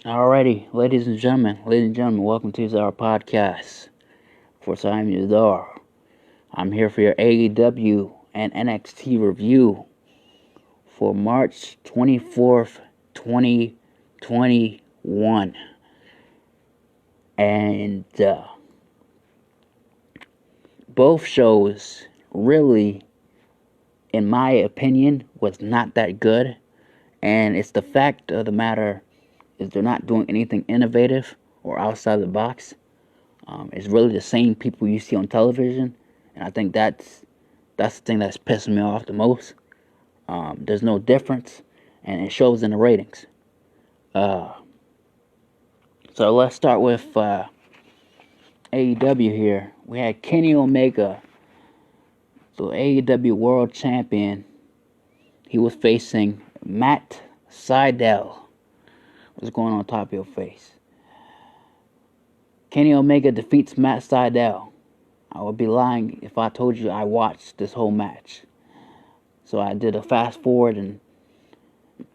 Alrighty, ladies and gentlemen, welcome to YAZAR Podcast. Of course, I'm YAZAR. I'm here for your AEW and NXT review for March 24th, 2021. And both shows really, in my opinion, was not that good. And it's the fact of the matter is they're not doing anything innovative or outside the box. It's really the same people you see on television, and I think that's the thing that's pissing me off the most. There's no difference, and it shows in the ratings. So let's start with AEW here. We had Kenny Omega, the AEW World Champion. He was facing Matt Sydal. What's going on top of your face? Kenny Omega defeats Matt Sydal. I would be lying if I told you I watched this whole match. So I did a fast forward, and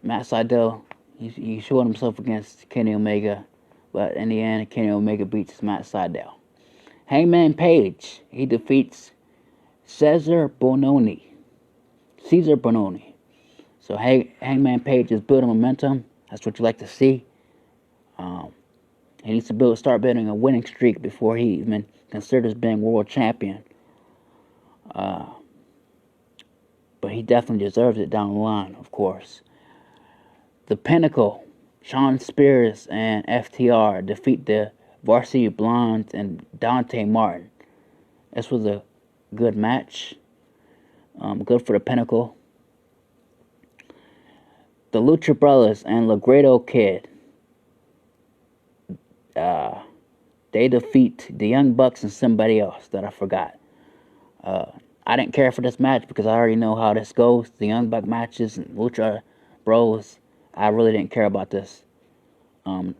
Matt Sydal, he showed himself against Kenny Omega, but in the end, Kenny Omega beats Matt Sydal. Hangman Page, he defeats Caesar Bononi. So Hangman Page is building momentum. That's what you like to see. He needs to start building a winning streak before he even considers being world champion. But he definitely deserves it down the line, of course. The Pinnacle, Shawn Spears and FTR defeat the Varsity Blondes and Dante Martin. This was a good match. Good for the Pinnacle. The Lucha Brothers and Laredo Kid, they defeat the Young Bucks and somebody else that I forgot. I didn't care for this match because I already know how this goes. The Young Buck matches and Lucha Bros, I really didn't care about this.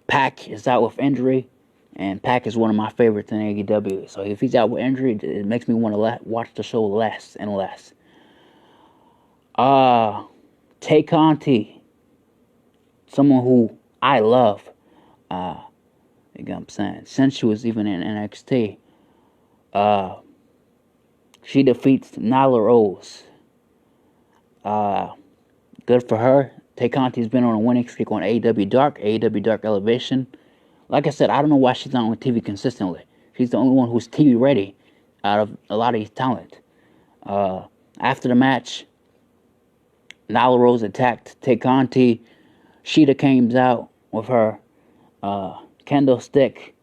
Pac is out with injury, and Pac is one of my favorites in AEW. So if he's out with injury, it makes me want to watch the show less and less. Tay Conti, someone who I love, you know what I'm saying, since she was even in NXT, she defeats Nyla Rose. Good for her. Tay Conti's been on a winning streak on AEW Dark Elevation. Like I said, I don't know why she's not on TV consistently. She's the only one who's TV ready out of a lot of these talent. After the match, Nyla Rose attacked Tay Conti. Sheeta comes out with her kendo stick.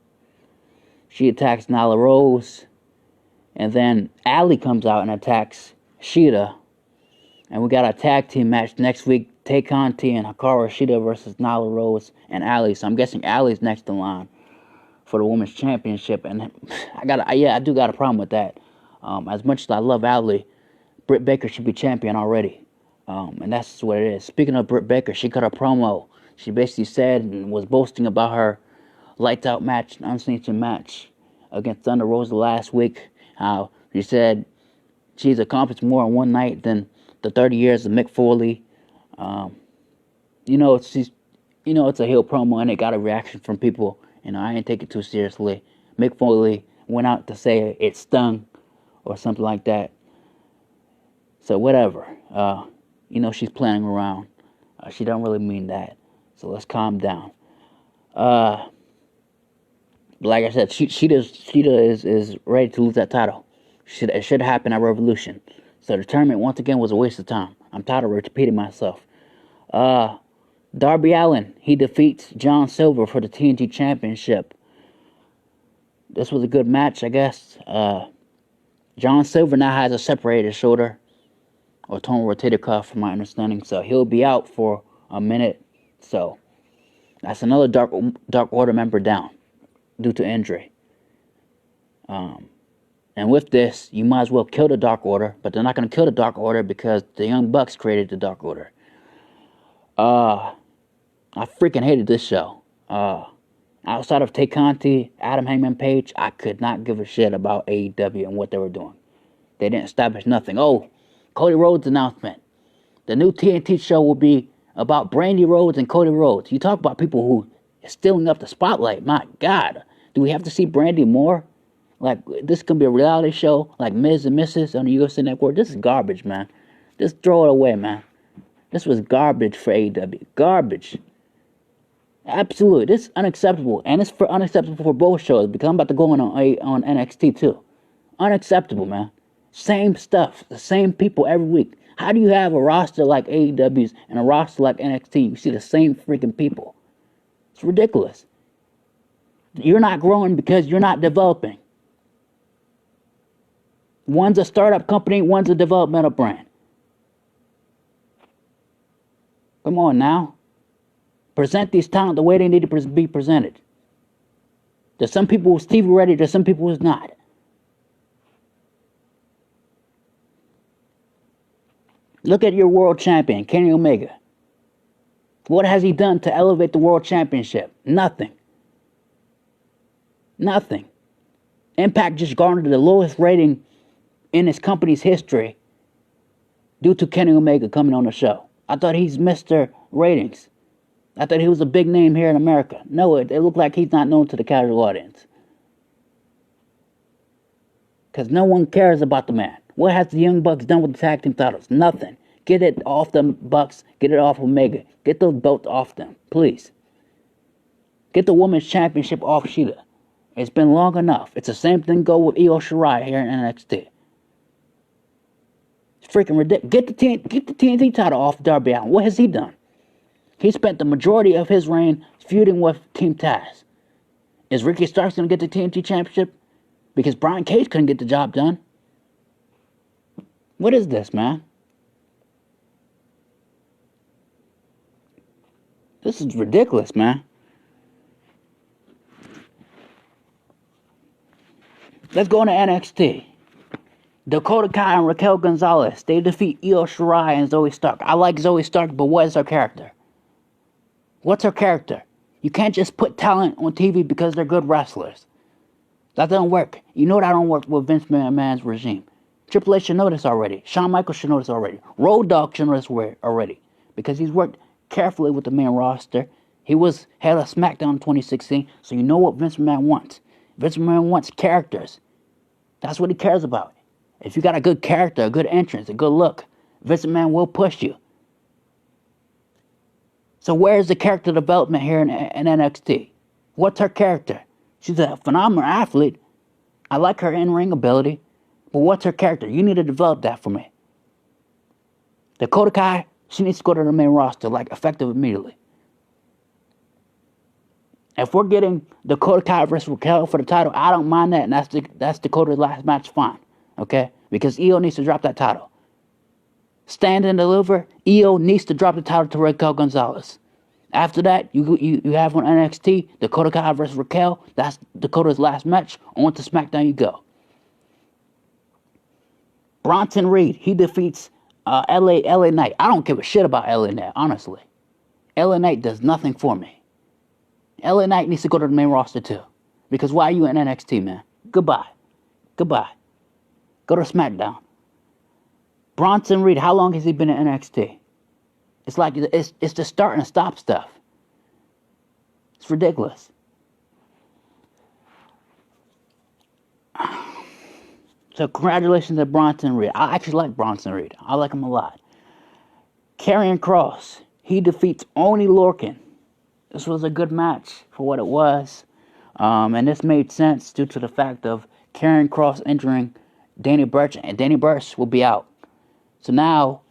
She attacks Nyla Rose. And then Allie comes out and attacks Sheeta. And we got a tag team match next week. Tay Conti and Hikaru Shida versus Nyla Rose and Allie. So I'm guessing Allie's next in line for the Women's Championship. And I do got a problem with that. As much as I love Allie, Britt Baker should be champion already. And that's what it is. Speaking of Britt Baker, she cut a promo. She basically said and was boasting about her lights out match, unsanctioned match against Thunder Rosa last week. How she said she's accomplished more in one night than the 30 years of Mick Foley. It's a heel promo, and it got a reaction from people. I ain't take it too seriously. Mick Foley went out to say it stung or something like that. So whatever. She's playing around. She don't really mean that. So let's calm down. Like I said, Sheeta is ready to lose that title. It should happen at Revolution. So the tournament, once again, was a waste of time. I'm tired of repeating myself. Darby Allin, he defeats John Silver for the TNT Championship. This was a good match, I guess. John Silver now has a separated shoulder, or torn rotator cuff, from my understanding. So he'll be out for a minute. So that's another Dark Order member down due to injury. And with this, you might as well kill the Dark Order, but they're not going to kill the Dark Order because the Young Bucks created the Dark Order. I freaking hated this show. Outside of Tay Conti, Adam Hangman Page, I could not give a shit about AEW and what they were doing. They didn't establish nothing. Oh, Cody Rhodes announcement. The new TNT show will be about Brandy Rhodes and Cody Rhodes. You talk about people who is stealing up the spotlight. My God. Do we have to see Brandy more? Like, this could be a reality show like Ms. and Mrs. on the USA Network. This is garbage, man. Just throw it away, man. This was garbage for AEW. Garbage. Absolutely. This is unacceptable. And it's unacceptable for both shows because I'm about to go on NXT too. Unacceptable, man. Same stuff. The same people every week. How do you have a roster like AEW's and a roster like NXT? You see the same freaking people. It's ridiculous. You're not growing because you're not developing. One's a startup company, one's a developmental brand. Come on now. Present these talent the way they need to be presented. There's some people who's TV ready, there's some people who's not. Look at your world champion, Kenny Omega. What has he done to elevate the world championship? Nothing. Nothing. Impact just garnered the lowest rating in his company's history due to Kenny Omega coming on the show. I thought he's Mr. Ratings. I thought he was a big name here in America. No, it looked like he's not known to the casual audience. Because no one cares about the man. What has the Young Bucks done with the tag team titles? Nothing. Get it off them Bucks. Get it off Omega. Get those belts off them, please. Get the Women's Championship off Shida. It's been long enough. It's the same thing go with Io Shirai here in NXT. It's freaking ridiculous. Get the TNT title off Darby Allin. What has he done? He spent the majority of his reign feuding with Team Taz. Is Ricky Starks going to get the TNT Championship? Because Brian Cage couldn't get the job done. What is this, man? This is ridiculous, man. Let's go into NXT. Dakota Kai and Raquel Gonzalez. They defeat Io Shirai and Zoe Stark. I like Zoe Stark, but what is her character? What's her character? You can't just put talent on TV because they're good wrestlers. That doesn't work. You know that don't work with Vince McMahon's regime. Triple H should know this already. Shawn Michaels should know this already. Road Dogg should know this already. Because he's worked carefully with the main roster. He was head of SmackDown in 2016, so you know what Vince McMahon wants. Vince McMahon wants characters. That's what he cares about. If you got a good character, a good entrance, a good look, Vince McMahon will push you. So where's the character development here in NXT? What's her character? She's a phenomenal athlete. I like her in-ring ability. But what's her character? You need to develop that for me. Dakota Kai, she needs to go to the main roster, like, effective immediately. If we're getting Dakota Kai versus Raquel for the title, I don't mind that, and that's Dakota's last match, fine. Okay? Because Io needs to drop that title. Stand and deliver, Io needs to drop the title to Raquel Gonzalez. After that, you have on NXT, Dakota Kai versus Raquel. That's Dakota's last match. On to SmackDown you go. Bronson Reed, he defeats LA Knight. I don't give a shit about LA Knight, honestly. LA Knight does nothing for me. LA Knight needs to go to the main roster too. Because why are you in NXT, man? Goodbye. Goodbye. Go to SmackDown. Bronson Reed, how long has he been in NXT? It's like, it's the start and stop stuff. It's ridiculous. So congratulations to Bronson Reed. I actually like Bronson Reed. I like him a lot. Karrion Kross, he defeats Oney Lorcan. This was a good match for what it was. And this made sense due to the fact of Karrion Kross entering Danny Burch, and Danny Burch will be out. So now,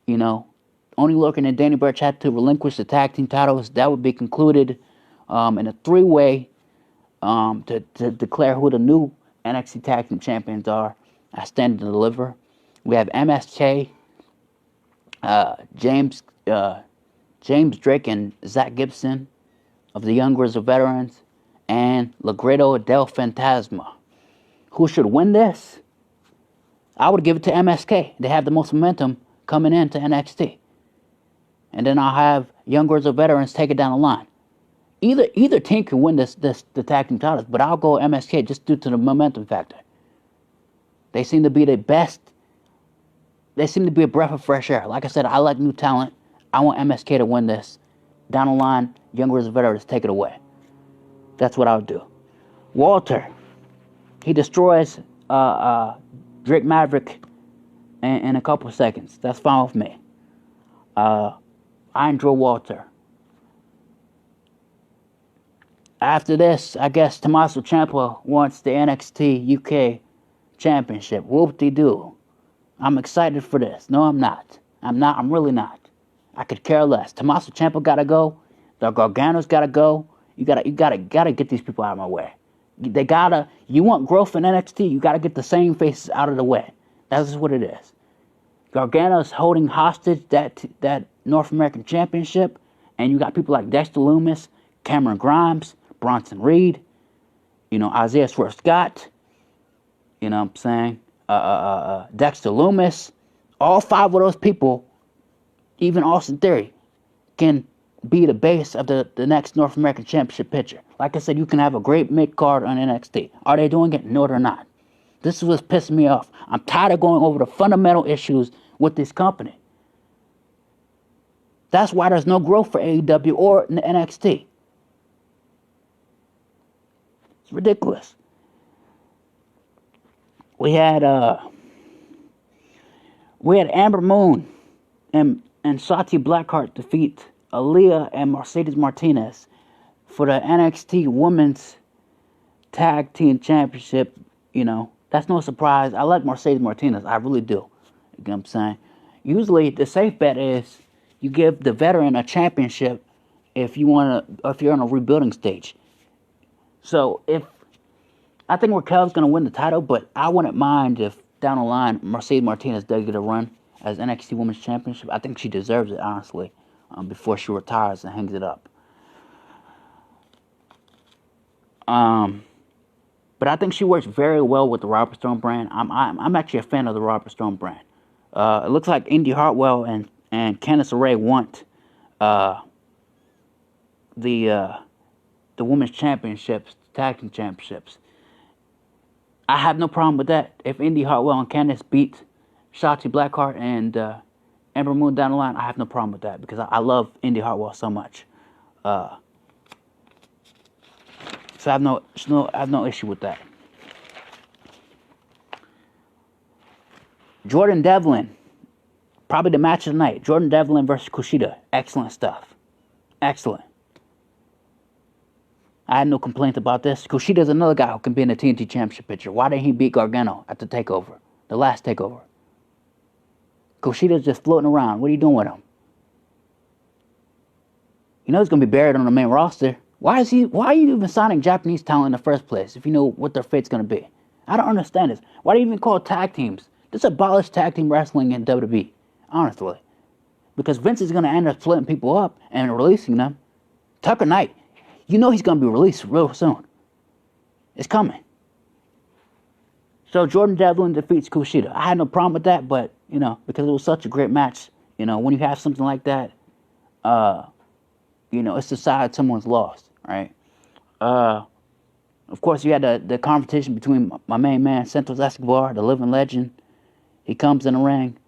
Oney Lorcan and Danny Burch had to relinquish the tag team titles. That would be concluded in a three-way to declare who the new NXT Tag Team Champions are. I stand to deliver. We have MSK, James Drake and Zach Gibson of the Young Grizzled Veterans, and Legado del Fantasma. Who should win this? I would give it to MSK. They have the most momentum coming into NXT. And then I'll have Young Grizzled Veterans take it down the line. Either team can win the tag team titles, but I'll go MSK just due to the momentum factor. They seem to be the best. They seem to be a breath of fresh air. Like I said, I like new talent. I want MSK to win this. down the line, young risen veterans take it away. That's what I would do. Walter, he destroys Drake Maverick in a couple seconds. That's fine with me. I enjoy Walter. After this, I guess Tommaso Ciampa wants the NXT UK Championship. Whoop-de-doo. I'm excited for this. No, I'm not. I'm really not. I could care less. Tommaso Ciampa gotta go. The Gargano's gotta go. You gotta get these people out of my way. You want growth in NXT, you gotta get the same faces out of the way. That's just what it is. Gargano's holding hostage that North American Championship, and you got people like Dexter Lumis, Cameron Grimes, Bronson Reed, Isaiah Swerve Scott, you know what I'm saying? Dexter Lumis. All 5 of those people, even Austin Theory, can be the base of the next North American Championship picture. Like I said, you can have a great mid-card on NXT. Are they doing it? No, they're not. This is what's pissing me off. I'm tired of going over the fundamental issues with this company. That's why there's no growth for AEW or NXT. It's ridiculous. We had Amber Moon and Shotzi Blackheart defeat Aaliyah and Mercedes Martinez for the NXT Women's Tag Team Championship. That's no surprise. I like Mercedes Martinez. I really do. You know what I'm saying? Usually, the safe bet is you give the veteran a championship if you're on a rebuilding stage. So I think Raquel's going to win the title, but I wouldn't mind if down the line Mercedes Martinez does get a run as NXT Women's Championship. I think she deserves it, honestly, before she retires and hangs it up. But I think she works very well with the Robert Stone brand. I'm actually a fan of the Robert Stone brand. It looks like Indy Hartwell and Candice LeRae want the women's championships, tag team championships. I have no problem with that. If Indy Hartwell and Candice beat Shotzi Blackheart and Amber Moon down the line, I have no problem with that because I love Indy Hartwell so much. So I have no issue with that. Jordan Devlin, probably the match of the night. Jordan Devlin versus Kushida. Excellent stuff. Excellent. I had no complaints about this. Kushida's another guy who can be in the TNT Championship picture. Why didn't he beat Gargano at the takeover? The last takeover. Kushida's just floating around. What are you doing with him? He's going to be buried on the main roster. Why are you even signing Japanese talent in the first place if you know what their fate's going to be? I don't understand this. Why do you even call tag teams? Just abolish tag team wrestling in WWE. Honestly. Because Vince is going to end up splitting people up and releasing them. Tucker Knight. He's going to be released real soon. It's coming. So Jordan Devlin defeats Kushida. I had no problem with that, but, because it was such a great match, when you have something like that, it's decided someone's lost, right? Of course, you had the confrontation between my main man, Santos Escobar, the living legend. He comes in the ring,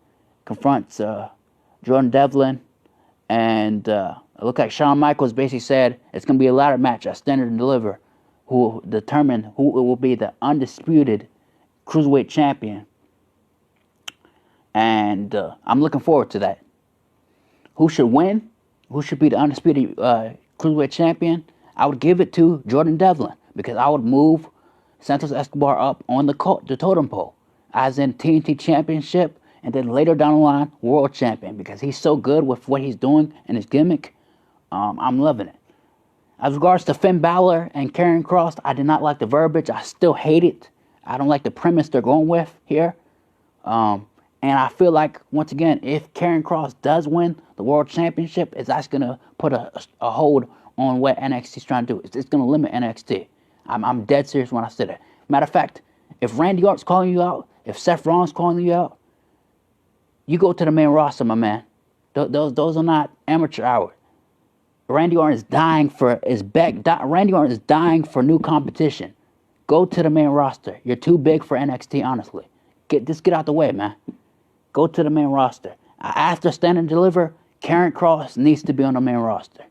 confronts Jordan Devlin, and it looked like Shawn Michaels basically said it's going to be a ladder match at Stand and Deliver, who will determine who will be the undisputed cruiserweight champion. And I'm looking forward to that. Who should win? Who should be the undisputed cruiserweight champion? I would give it to Jordan Devlin because I would move Santos Escobar up on the totem pole as in TNT Championship and then later down the line World Champion because he's so good with what he's doing and his gimmick. I'm loving it. As regards to Finn Balor and Karrion Kross, I did not like the verbiage. I still hate it. I don't like the premise they're going with here. And I feel like, once again, if Karrion Kross does win the World Championship, that's going to put a hold on what NXT's trying to do. It's going to limit NXT. I'm dead serious when I say that. Matter of fact, if Randy Orton's calling you out, if Seth Rollins calling you out, you go to the main roster, my man. Those are not amateur hours. Randy Orton is dying for new competition. Go to the main roster. You're too big for NXT, honestly. Get out the way, man. Go to the main roster. After Stand and Deliver, Karrion Kross needs to be on the main roster.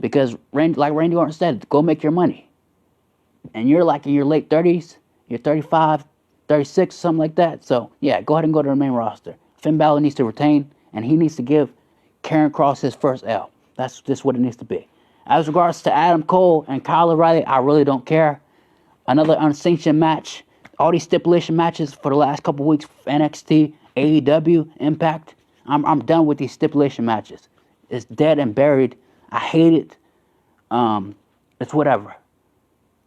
Because, like Randy Orton said, go make your money. And you're like in your late 30s, you're 35, 36, something like that. So, yeah, go ahead and go to the main roster. Finn Balor needs to retain, and he needs to give Karrion Kross his first L. That's just what it needs to be. As regards to Adam Cole and Kyle O'Reilly, I really don't care. Another unsanctioned match. All these stipulation matches for the last couple weeks, NXT, AEW, Impact. I'm done with these stipulation matches. It's dead and buried. I hate it. It's whatever.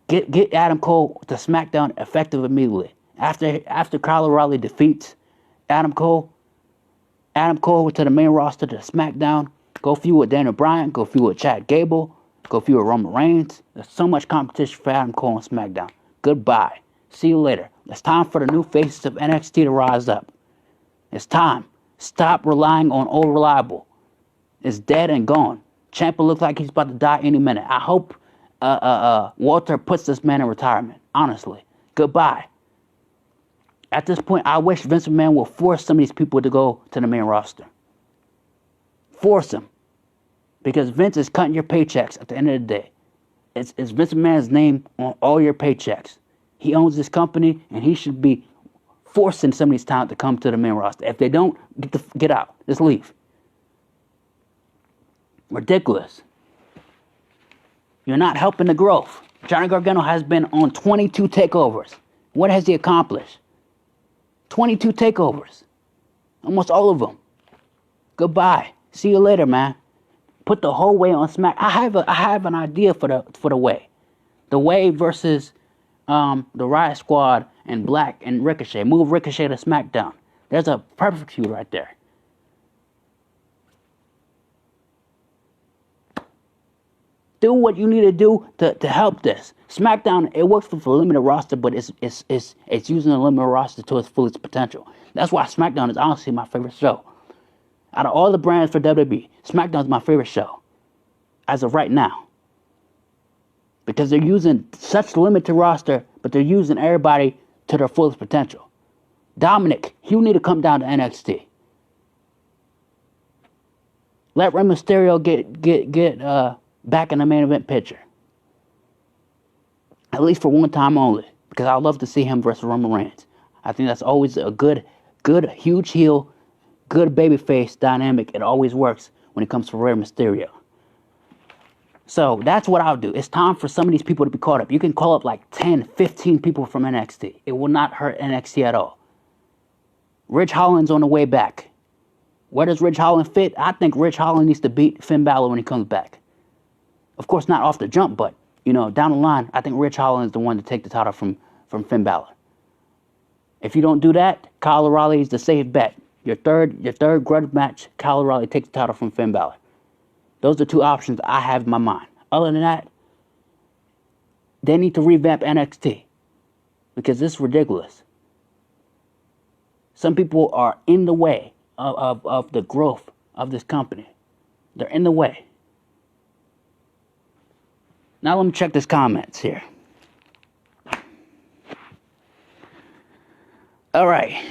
Get Adam Cole to SmackDown effective immediately. After Kyle O'Reilly defeats Adam Cole to the main roster to SmackDown. Go feud with Daniel Bryan. Go feud with Chad Gable. Go feud with Roman Reigns. There's so much competition for Adam Cole on SmackDown. Goodbye. See you later. It's time for the new faces of NXT to rise up. It's time. Stop relying on old reliable. It's dead and gone. Ciampa looks like he's about to die any minute. I hope Walter puts this man in retirement. Honestly. Goodbye. At this point, I wish Vince McMahon will force some of these people to go to the main roster. Force them. Because Vince is cutting your paychecks at the end of the day. It's Vince McMahon's name on all your paychecks. He owns this company, and he should be forcing some of these talent to come to the main roster. If they don't, get out. Just leave. Ridiculous. You're not helping the growth. Johnny Gargano has been on 22 takeovers. What has he accomplished? 22 takeovers. Almost all of them. Goodbye. See you later, man. Put the whole way on Smack. I have an idea for the way. The way versus the Riot Squad and Black and Ricochet. Move Ricochet to SmackDown. There's a perfect feud right there. Do what you need to do to help this. SmackDown, it works for the limited roster, but it's using the limited roster to its fullest potential. That's why SmackDown is honestly my favorite show. Out of all the brands for WWE, SmackDown is my favorite show. As of right now. Because they're using such limited roster, but they're using everybody to their fullest potential. Dominic, you need to come down to NXT. Let Rey Mysterio get back in the main event picture. At least for one time only. Because I'd love to see him versus Roman Reigns. I think that's always a good, huge heel, good babyface dynamic. It always works when it comes to Rey Mysterio. So that's what I'll do. It's time for some of these people to be caught up. You can call up like 10, 15 people from NXT. It will not hurt NXT at all. Ridge Holland's on the way back. Where does Ridge Holland fit? I think Ridge Holland needs to beat Finn Balor when he comes back. Of course, not off the jump, but, down the line, I think Ridge Holland is the one to take the title from Finn Balor. If you don't do that, Kyle O'Reilly is the safe bet. Your third grudge match, Kyle O'Reilly takes the title from Finn Balor. Those are two options I have in my mind. Other than that, they need to revamp NXT. Because this is ridiculous. Some people are in the way of the growth of this company. They're in the way. Now let me check this comments here. All right.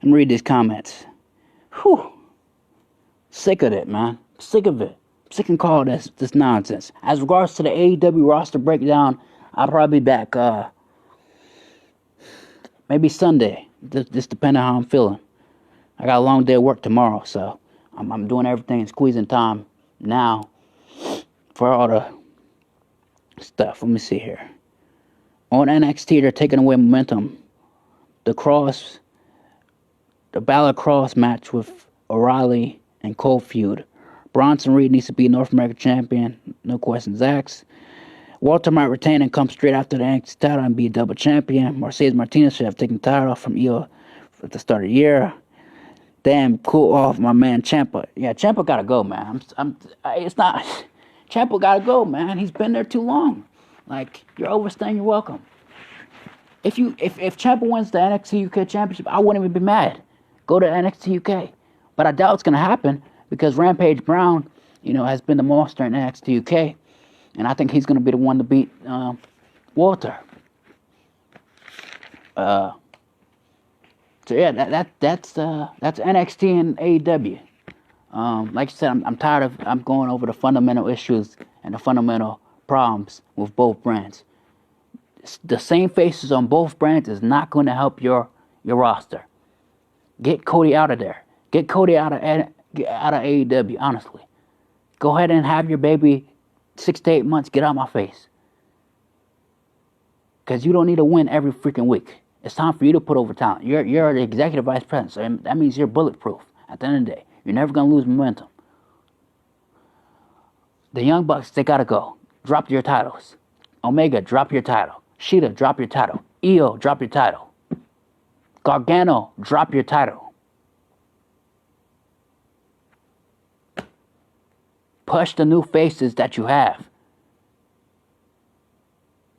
Let me read these comments. Whew. Sick of it, man. Sick of it. Sick and call this nonsense. As regards to the AEW roster breakdown, I'll probably be back maybe Sunday. Just depending on how I'm feeling. I got a long day of work tomorrow, so I'm doing everything and squeezing time now for all the stuff. Let me see here. On NXT, they're taking away momentum. The Balor Cross match with O'Reilly and Cole feud. Bronson Reed needs to be North American champion. No questions asked. Walter might retain and come straight after the NXT title and be a double champion. Mercedes Martinez should have taken the title from Io at the start of the year. Damn, cool off my man Ciampa. Yeah, Ciampa gotta go, man. Ciampa gotta go, man. He's been there too long. Like, you're overstaying your welcome. If Ciampa wins the NXT UK Championship, I wouldn't even be mad. Go to NXT UK. But I doubt it's gonna happen because Rampage Brown, has been the monster in NXT UK, and I think he's gonna be the one to beat Walter. So yeah, that's NXT and AEW. Like I said, I'm tired of I'm going over the fundamental issues and the fundamental problems with both brands. The same faces on both brands is not going to help your roster. Get Cody out of there. Get Cody out of AEW. Honestly, go ahead and have your baby 6 to 8 months. Get out of my face. Because you don't need to win every freaking week. It's time for you to put over talent. You're the executive vice president, so that means you're bulletproof. At the end of the day, you're never gonna lose momentum. The Young Bucks, they gotta go. Drop your titles. Omega, drop your title. Shida, drop your title. Io, drop your title. Gargano, drop your title. Push the new faces that you have.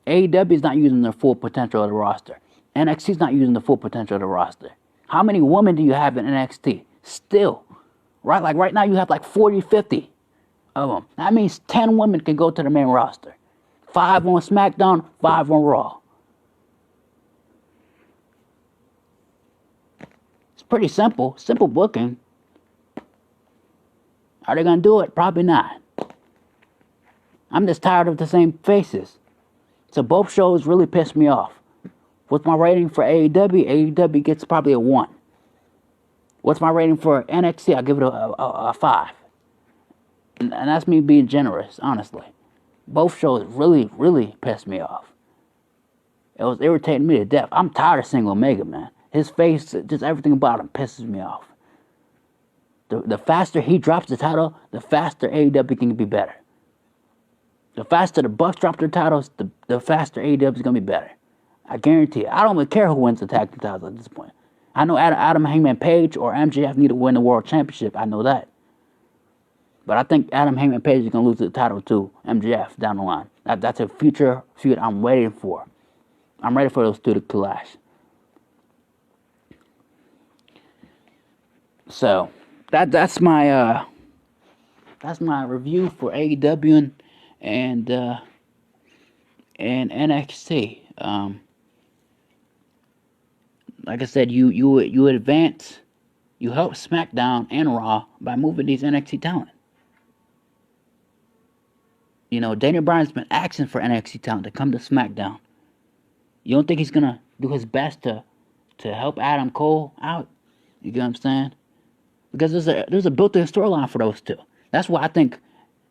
AEW is not using their full potential of the roster. NXT is not using the full potential of the roster. How many women do you have in NXT? Still. Right? Like right now you have like 40, 50 of them. That means 10 women can go to the main roster. 5 on SmackDown, 5 on Raw. It's pretty simple. Simple booking. Are they going to do it? Probably not. I'm just tired of the same faces. So both shows really pissed me off. What's my rating for AEW? AEW gets probably a 1. What's my rating for NXT? I'll give it a 5. And that's me being generous, honestly. Both shows really, really pissed me off. It was irritating me to death. I'm tired of seeing Omega, man. His face, just everything about him pisses me off. The faster he drops the title, the faster AEW can be better. The faster the Bucks drop their titles, the faster AEW is going to be better. I guarantee it. I don't even care who wins the tag team titles at this point. I know Adam Hangman Page or MJF need to win the World Championship. I know that. But I think Adam Hangman Page is going to lose the title to MJF down the line. That's a future feud I'm waiting for. I'm ready for those two to clash. So, that's my review for AEW and NXT. Like I said, you advance, you help SmackDown and Raw by moving these NXT talent. You know, Daniel Bryan's been asking for NXT talent to come to SmackDown. You don't think he's gonna do his best to help Adam Cole out? You get what I'm saying? Because there's a built-in storyline for those two. That's why I think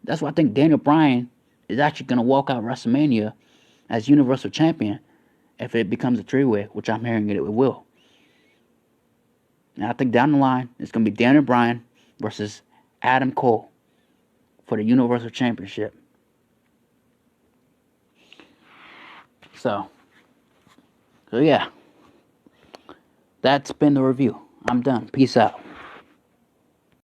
Daniel Bryan is actually gonna walk out WrestleMania as Universal Champion if it becomes a three-way, which I'm hearing it will. And I think down the line it's gonna be Daniel Bryan versus Adam Cole for the Universal Championship. So yeah, that's been the review. I'm done. Peace out.